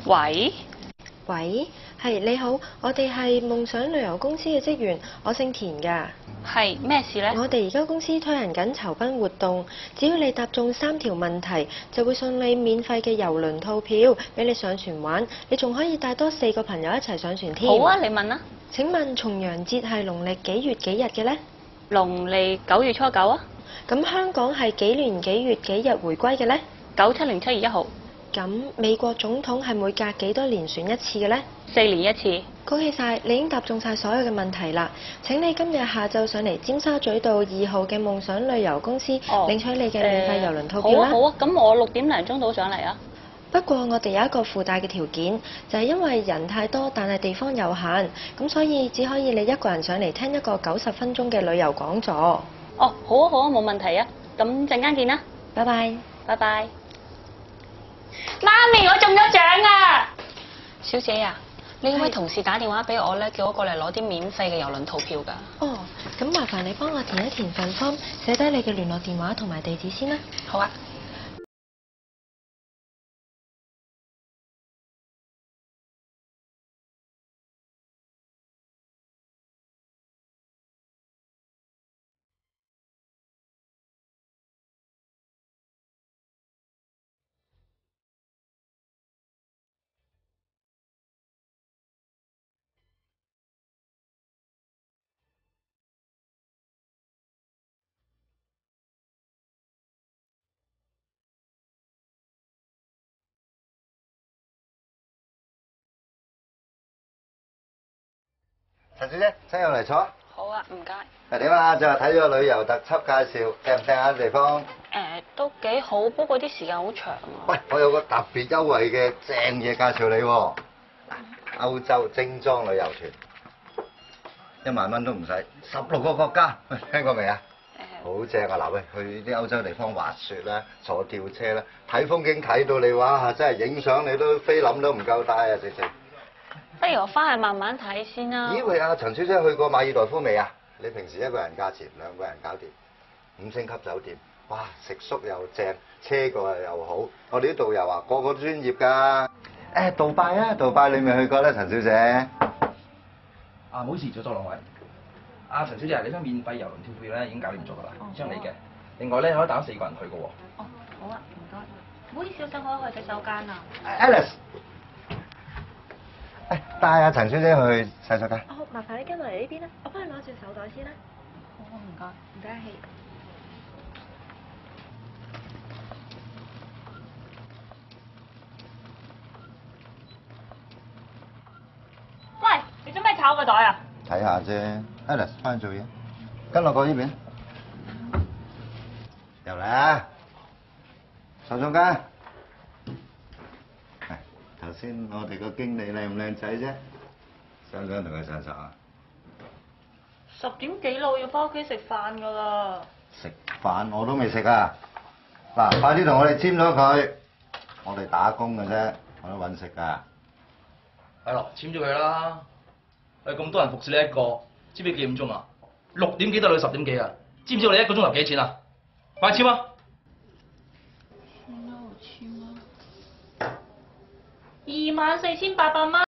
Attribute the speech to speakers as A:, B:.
A: 喂，
B: 喂，係你好，我哋係夢想旅遊公司嘅職員，我姓田㗎。
A: 係咩事呢？
B: 我哋而家公司推行緊籌賓活動，只要你答中3條問題，就會送你免費嘅郵輪套票俾你上船玩，你仲可以帶多4個朋友一齊上船添。
A: 好啊，你問啦。
B: 請問重陽節係農曆幾月幾日嘅呢？
A: 農曆9月初9啊。
B: 咁香港係幾年幾月幾日回歸嘅呢
A: 97年7月1號。
B: 咁美國總統係每隔幾多年選一次嘅呢
A: 4年1次。
B: 恭喜晒，你已經答中晒所有嘅問題啦！請你今日下晝上嚟尖沙咀道2號嘅夢想旅遊公司領取你嘅免費郵輪套票啦。
A: 好啊，咁我6點零鐘到上嚟啊。
B: 不過我哋有一個附帶嘅條件，就係因為人太多，但係地方有限，咁所以只可以你一個人上嚟聽一個90分鐘嘅旅遊講座。
A: 哦，好啊，冇問題啊。咁陣間見啦。
B: 拜拜。
A: 拜拜。媽咪，我中咗獎啊！小姐啊，呢位同事打電話俾我咧，叫我過嚟攞啲免費嘅郵輪套票㗎。
B: 哦，咁麻煩你幫我填一填份 form，寫低你嘅聯絡電話同埋地址先啦。
A: 好啊。
C: 陳小姐，請入嚟坐。
A: 好啊，唔該。
C: 點啊？就係睇咗旅遊特輯介紹，訂唔訂下地方？
A: 都幾好，不過啲時間好長啊。
C: 喂，我有個特別優惠嘅正嘢介紹你喎。歐洲精裝旅遊團，1萬蚊都唔使，16個國家，聽過未啊？好正啊！嗱喂，去啲歐洲地方滑雪啦，坐吊車啦，睇風景睇到你哇，真係影相你都菲林都唔夠帶啊！直情。
A: 不如我翻去慢慢睇先啦。
C: 咦喂啊，陳小姐去過馬爾代夫未啊？你平時一個人價錢，2個人搞掂，5星級酒店，哇，食宿又正，車過又好。我哋啲導遊啊，個個都專業㗎。杜拜啊，杜拜你未去過咧，陳小姐？
D: 唔好意思，阻咗兩位。陳小姐，你張免費郵輪跳票咧已經搞掂咗㗎啦，張你嘅。另外咧可以帶4個人去㗎喎。
A: 哦，好啊，唔該。唔好意思，我想去洗手間啊。
C: Alice，帶阿陳小姐去洗手間。
B: 哦，麻煩你跟落嚟呢邊啦，我幫你攞住手袋先啦。
A: 好，唔該。
B: 唔該氣。
A: 喂，你做咩炒個袋啊？
C: 睇下啫 ，Alice 翻去做嘢，跟落過呢邊。入嚟啊！手中間。頭先我哋個經理靚唔靚仔啫？想唔想同佢散散啊
A: 10點幾啦，我要翻屋企食飯㗎啦。
C: 食飯我都未食啊！嗱，快啲同我哋簽咗佢，我哋打工嘅啫，我都揾食㗎。
D: 係咯，簽咗佢啦。咁多人服侍你一個，知唔知幾點鐘啊？6點幾到你10點幾啊？知唔知我哋1個鐘頭幾錢啊？快簽啊
A: 算啦，我簽啦。24,800蚊。